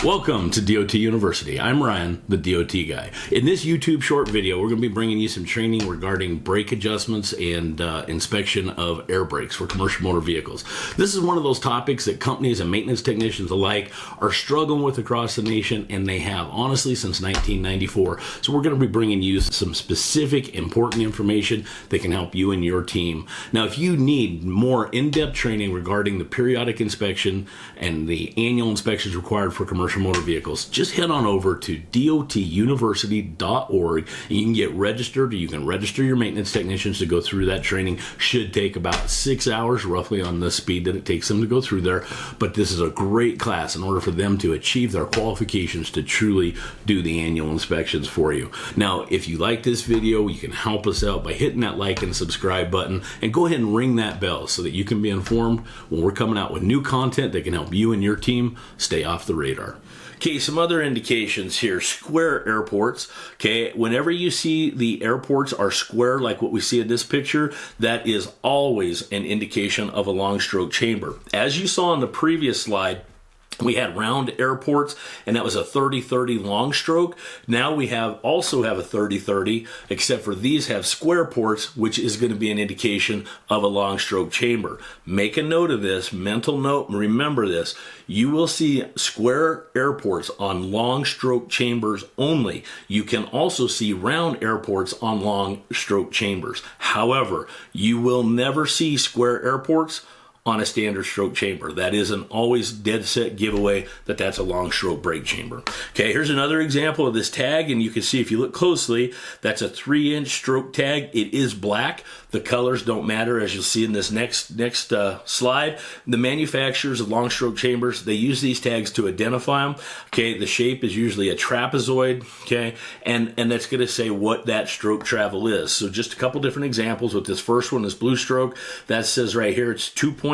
Welcome to D.O.T. University. I'm Ryan, the D.O.T. guy. In this YouTube short video, we're going to be bringing you some training regarding brake adjustments and inspection of air brakes for commercial motor vehicles. This is one of those topics that companies and maintenance technicians alike are struggling with across the nation, and they have, honestly, since 1994. So we're going to be bringing you some specific, important information that can help you and your team. Now, if you need more in-depth training regarding the periodic inspection and the annual inspections required for commercial motor vehicles, just head on over to dotuniversity.org. You can get registered, or you can register your maintenance technicians to go through that training. Should take about 6 hours, roughly, on the speed that it takes them to go through there. But this is a great class in order for them to achieve their qualifications to truly do the annual inspections for you. Now, if you like this video, you can help us out by hitting that like and subscribe button, and go ahead and ring that bell so that you can be informed when we're coming out with new content that can help you and your team stay off the radar. Okay, some other indications here. Square airports. Okay, whenever you see the airports are square like what we see in this picture, that is always an indication of a long stroke chamber. As you saw in the previous slide, we had round airports, and that was a 30-30 long stroke. Now we also have a 30-30, except for these have square ports, which is going to be an indication of a long stroke chamber. Make a note of this, mental note, and remember this. You will see square airports on long stroke chambers only. You can also see round airports on long stroke chambers. However, you will never see square airports on a standard stroke chamber. That is an always dead set giveaway that that's a long stroke brake chamber. Okay, here's another example of this tag, and you can see if you look closely, that's a 3-inch stroke tag. It is black. The colors don't matter, as you'll see in this next slide. The manufacturers of long stroke chambers, they use these tags to identify them. Okay, the shape is usually a trapezoid, okay, and that's going to say what that stroke travel is. So just a couple different examples. With this first one, this blue stroke, that says right here it's 2.5.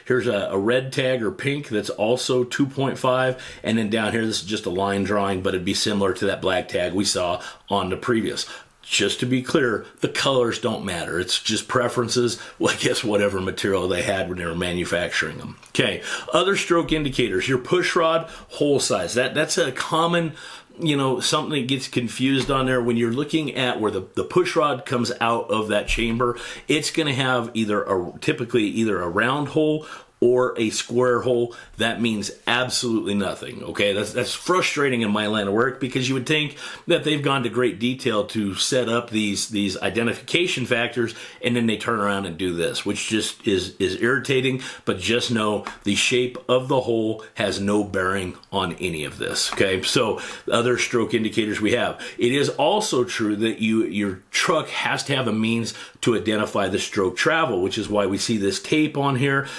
Here's a red tag or pink that's also 2.5, and then down here this is just a line drawing, but it'd be similar to that black tag we saw on the previous. Just to be clear, the colors don't matter. It's just preferences. Well, I guess whatever material they had when they were manufacturing them. Okay, other stroke indicators. Your push rod hole size. That's a common, something that gets confused on there. When you're looking at where the push rod comes out of that chamber, it's going to have typically either a round hole or a square hole. That means absolutely nothing. Okay, that's frustrating in my line of work, because you would think that they've gone to great detail to set up these identification factors, and then they turn around and do this, which just is irritating. But just know the shape of the hole has no bearing on any of this. Okay, so other stroke indicators we have. It is also true that your truck has to have a means to identify the stroke travel, which is why we see this tape on here.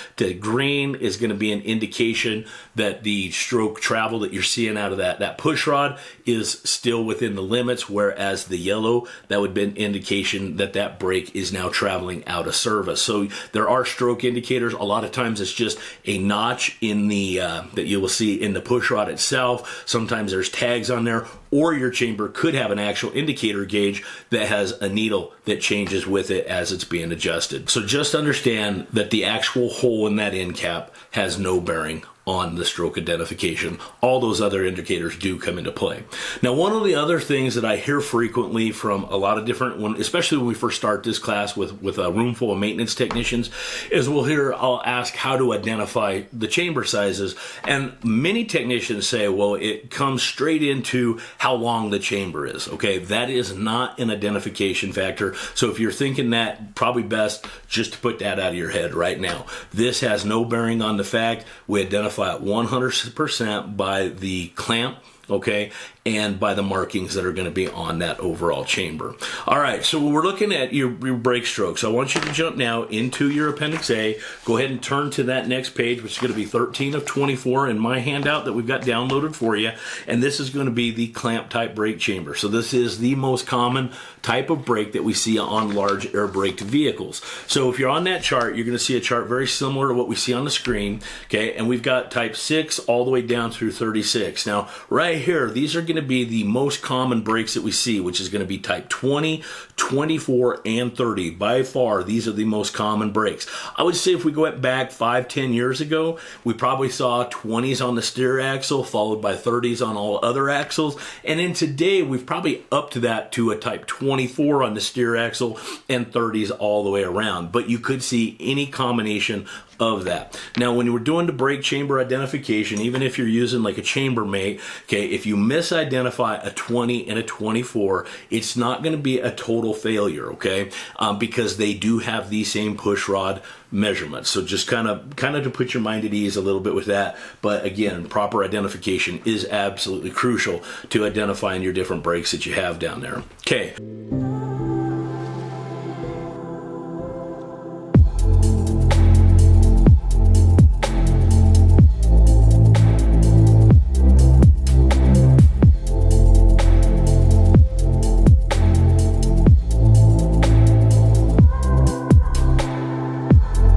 Green is going to be an indication that the stroke travel that you're seeing out of that push rod is still within the limits, whereas the yellow, that would be an indication that that brake is now traveling out of service. So there are stroke indicators. A lot of times it's just a notch in the that you will see in the push rod itself. Sometimes there's tags on there, or your chamber could have an actual indicator gauge that has a needle that changes with it as it's being adjusted. So just understand that the actual hole in that end cap has no bearing on the stroke identification. All those other indicators do come into play. Now, one of the other things that I hear frequently from a lot of different, especially when we first start this class with a room full of maintenance technicians, is I'll ask how to identify the chamber sizes. And many technicians say, well, it comes straight into how long the chamber is. Okay, that is not an identification factor. So if you're thinking that, probably best just to put that out of your head right now. This has no bearing on the fact we identify at 100% by the clamp, okay, and by the markings that are going to be on that overall chamber. All right, so we're looking at your brake strokes. I want you to jump now into your Appendix A. Go ahead and turn to that next page, which is going to be 13 of 24 in my handout that we've got downloaded for you. And this is going to be the clamp type brake chamber. So this is the most common type of brake that we see on large air braked vehicles. So if you're on that chart, you're going to see a chart very similar to what we see on the screen. Okay, and we've got type 6 all the way down through 36. Now, right here, these are going going to be the most common brakes that we see, which is going to be type 20, 24, and 30. By far, these are the most common brakes. I would say if we go back 5-10 years ago, we probably saw 20s on the steer axle, followed by 30s on all other axles. And then today, we've probably upped to that to a type 24 on the steer axle and 30s all the way around. But you could see any combination of that. Now, when we're doing the brake chamber identification, even if you're using like a chambermate, okay, if you misidentify a 20 and a 24, it's not going to be a total failure, okay, because they do have the same push rod measurements. So just kind of to put your mind at ease a little bit with that. But again, proper identification is absolutely crucial to identifying your different brakes that you have down there. Okay.